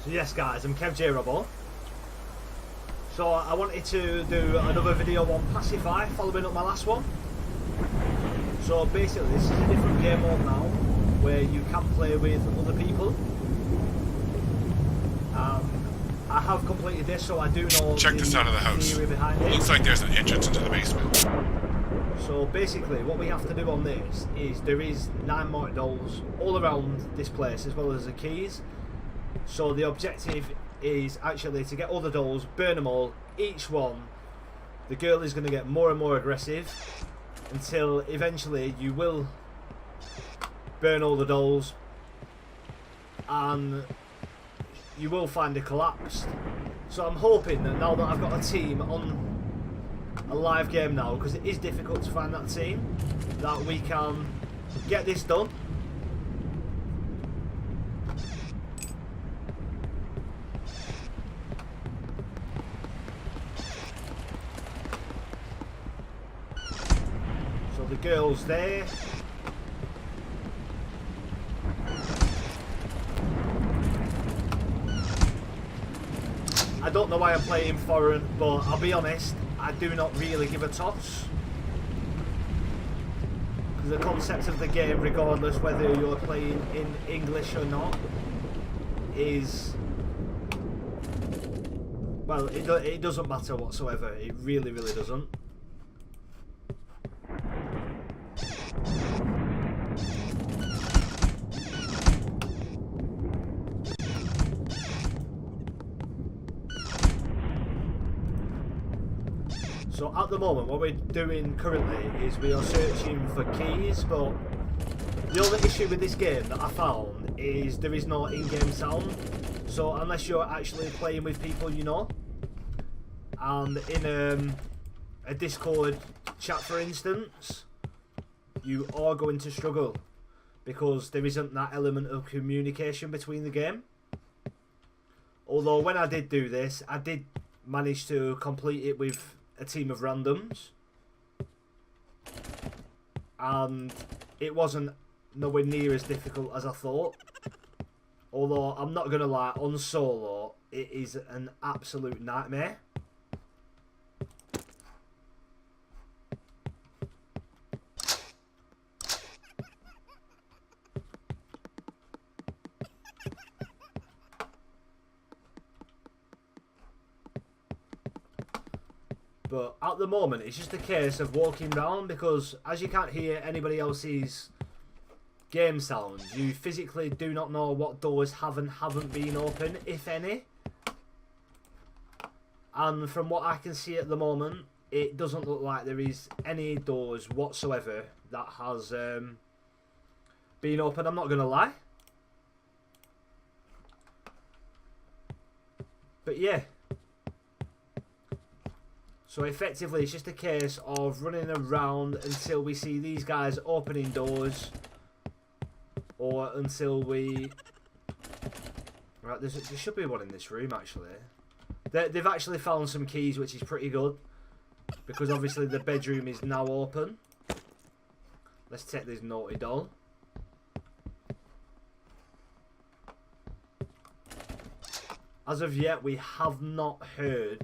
So yes guys, I'm Kev J Robbo. So I wanted to do another video on Pacify, following up my last one. So basically this is a different game mode now, where you can play with other people. I have completed this, so I do know Check this out of the house. behind it. Looks like there's an entrance into the basement. So basically what we have to do on this is there is 9 more dolls all around this place, as well as the keys. So the objective is actually to get all the dolls, burn them all, each one. The girl is going to get more and more aggressive until eventually you will burn all the dolls and you will find it collapsed. So I'm hoping that now that I've got a team on a live game now, because it is difficult to find that team, that we can get this done. So the girl's there. I don't know why I'm playing foreign, but I'll be honest, I do not really give a toss. Because the concept of the game, regardless whether you're playing in English or not, is... well, it doesn't matter whatsoever. It really, really doesn't. So at the moment, what we're doing currently is we are searching for keys, but the only issue with this game that I found is there is no in-game sound. So unless you're actually playing with people you know, and in a Discord chat for instance, you are going to struggle because there isn't that element of communication between the game. Although when I did do this, I did manage to complete it with a team of randoms, and it wasn't nowhere near as difficult as I thought. Although I'm not gonna lie, on solo it is an absolute nightmare. But at the moment, it's just a case of walking around, because as you can't hear anybody else's game sound, you physically do not know what doors have and haven't been open, if any. And from what I can see at the moment, it doesn't look like there is any doors whatsoever that has been open, I'm not going to lie. But yeah. So effectively it's just a case of running around until we see these guys opening doors, or until we... Right, there should be one in this room actually. They've actually found some keys, which is pretty good, because obviously the bedroom is now open. Let's take this naughty doll. As of yet, we have not heard,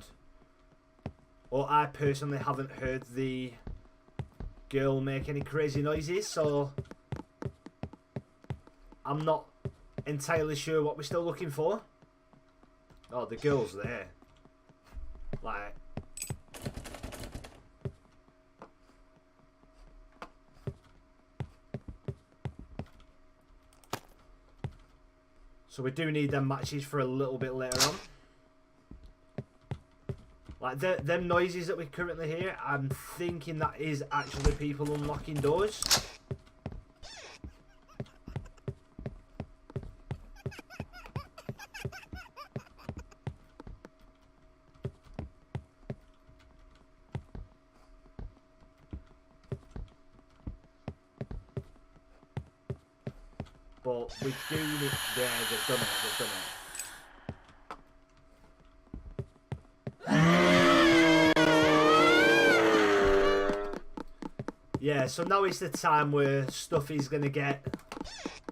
or I personally haven't heard, the girl make any crazy noises, so I'm not entirely sure what we're still looking for. Oh, the girl's there. Like... so we do need them matches for a little bit later on. Like, them noises that we currently hear, I'm thinking that is actually people unlocking doors. But we do need... yeah, they've done it, they've done it. Yeah, so now is the time where stuff is going to get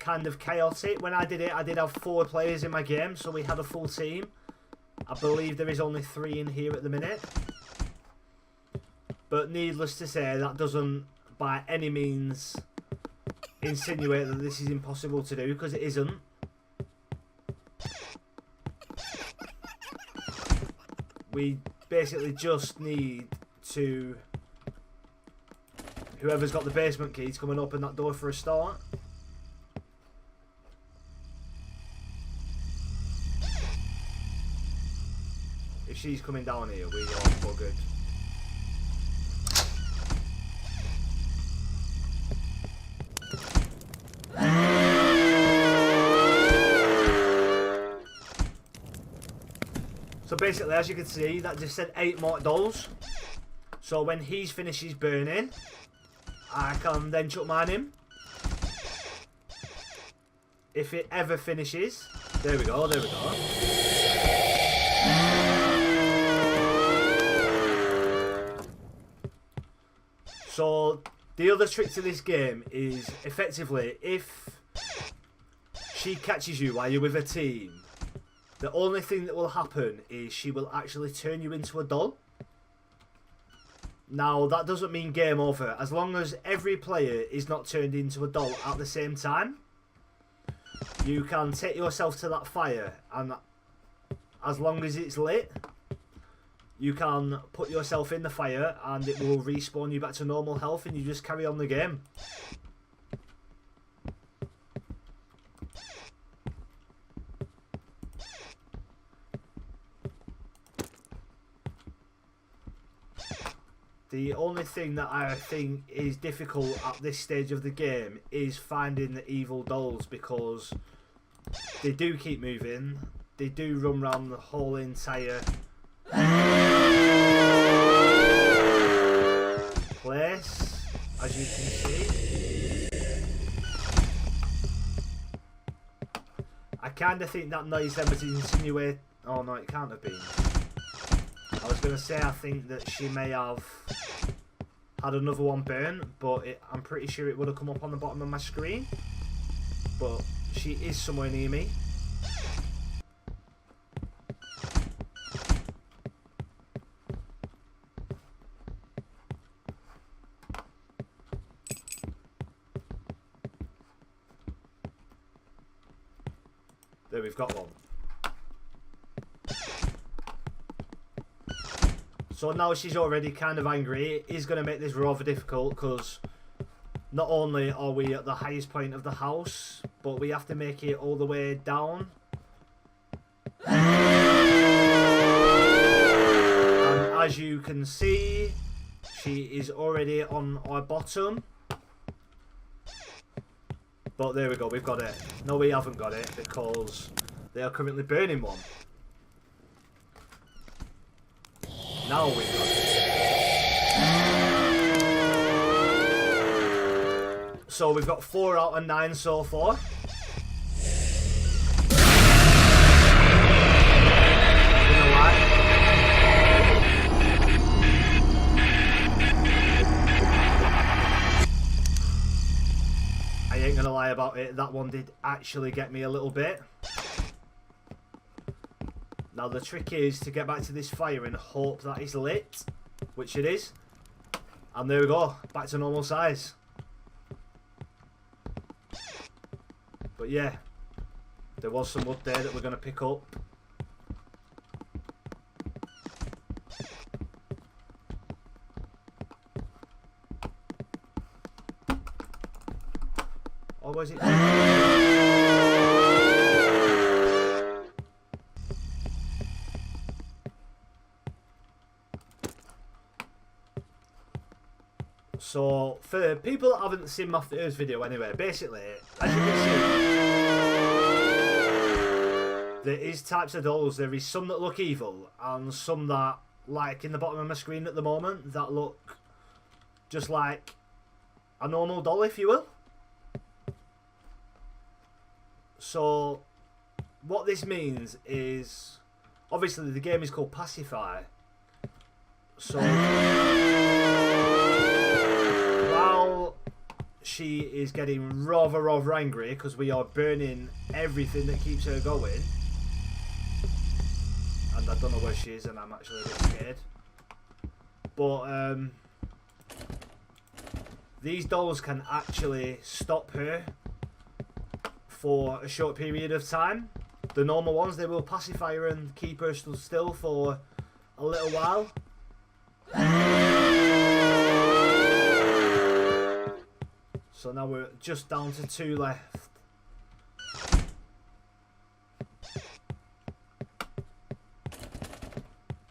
kind of chaotic. When I did it, I did have 4 players in my game, so we had a full team. I believe there is only 3 in here at the minute. But needless to say, that doesn't by any means insinuate that this is impossible to do, because it isn't. We basically just need to... Whoever's got the basement key to come and open that door for a start. If she's coming down here, we are buggered. So basically, as you can see, that just said 8 more dolls. So when he's finishes burning, I can then chuck mine in. If it ever finishes, there we go, there we go. So the other trick to this game is effectively if she catches you while you're with a team, the only thing that will happen is she will actually turn you into a doll. Now, that doesn't mean game over. As long as every player is not turned into a doll at the same time, you can take yourself to that fire, and as long as it's lit, you can put yourself in the fire and it will respawn you back to normal health, and you just carry on the game. The only thing that I think is difficult at this stage of the game is finding the evil dolls, because they do keep moving. They do run around the whole entire place, as you can see. I kind of think that noise then was insinuate. Oh no, it can't have been. I was going to say I think that she may have had another one burn, but I'm pretty sure it would have come up on the bottom of my screen. But she is somewhere near me. There, we've got one. So now she's already kind of angry. It is going to make this rather difficult, because not only are we at the highest point of the house, but we have to make it all the way down. And as you can see, she is already on our bottom. But there we go, we've got it. No, we haven't got it, because they are currently burning one. Now we've got it. So we've got 4 out of 9 so far. I ain't gonna lie about it, that one did actually get me a little bit. Now the trick is to get back to this fire and hope that it's lit, which it is. And there we go, back to normal size. But yeah, there was some wood there that we're going to pick up. Or was it? So, for people that haven't seen my first video anyway, basically, as you can see, there is types of dolls. There is some that look evil, and some that, like in the bottom of my screen at the moment, that look just like a normal doll, if you will. So, what this means is, obviously the game is called Pacify. So... she is getting rather angry because we are burning everything that keeps her going. And I don't know where she is, and I'm actually a bit scared. But these dolls can actually stop her for a short period of time. The normal ones, they will pacify her and keep her still for a little while. So now we're just down to 2 left.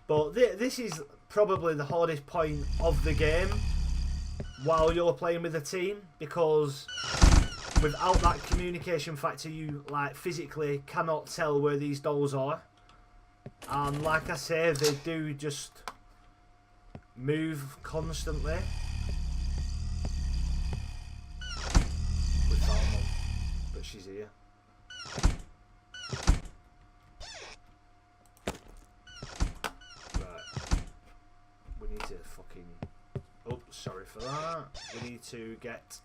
But this is probably the hardest point of the game while you're playing with a team, because without that communication factor, you like physically cannot tell where these dolls are. And like I say, they do just move constantly. We found one, but she's here. Right. We need to fucking... Oh, sorry for that. We need to get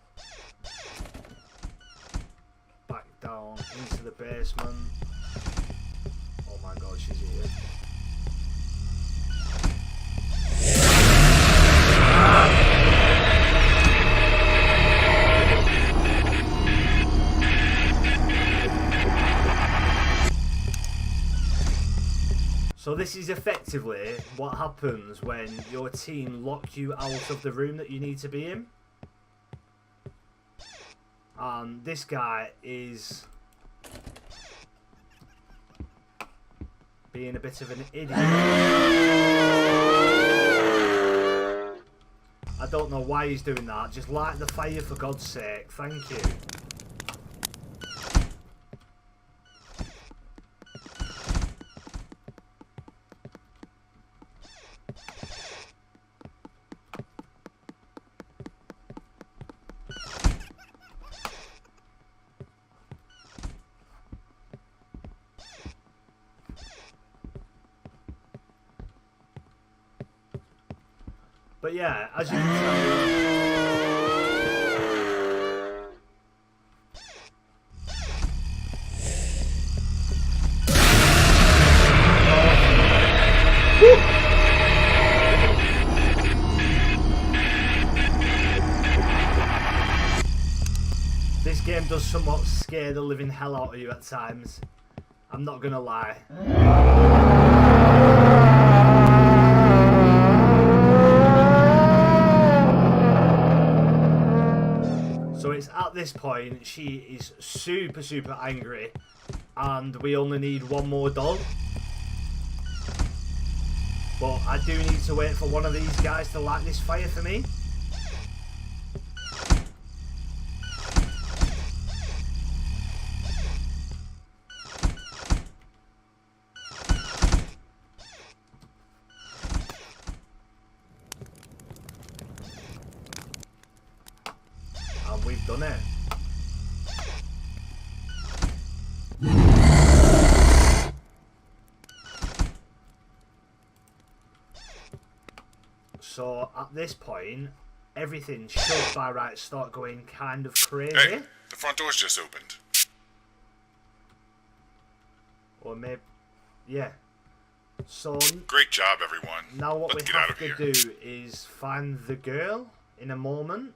back down into the basement. Oh my god, she's here. So this is effectively what happens when your team lock you out of the room that you need to be in. And this guy is being a bit of an idiot. I don't know why he's doing that. Just light the fire for God's sake. Thank you. But yeah, as you can tell, this game does somewhat scare the living hell out of you at times. I'm not gonna lie. So it's at this point, she is super angry, and we only need one more doll. But I do need to wait for one of these guys to light this fire for me. And we've done it. So at this point, everything should by right start going kind of crazy. Hey, the front door's just opened. Or maybe, yeah. So Great job, everyone. now what Let's we get out have of to here. do is find the girl in a moment.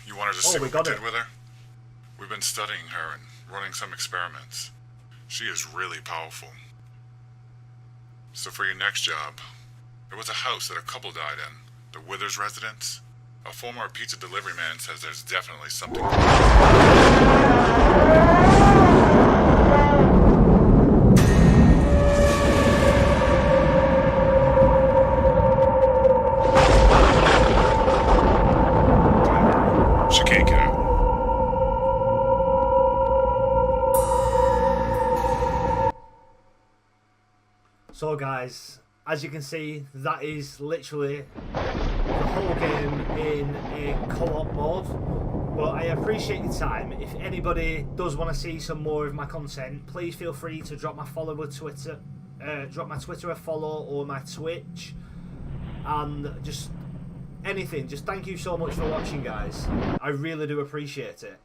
You wanted to Oh, see we what got we it. did with her? We've been studying her and running some experiments. She is really powerful. So for your next job, there was a house that a couple died in, the Withers residence. A former pizza delivery man says there's definitely something. She can't get out. So guys, as you can see, that is literally the whole game in a co-op mode. But I appreciate your time. If anybody does want to see some more of my content, please feel free to drop my follower Twitter drop my Twitter a follow or my Twitch, and just anything. Just thank you so much for watching, guys. I really do appreciate it.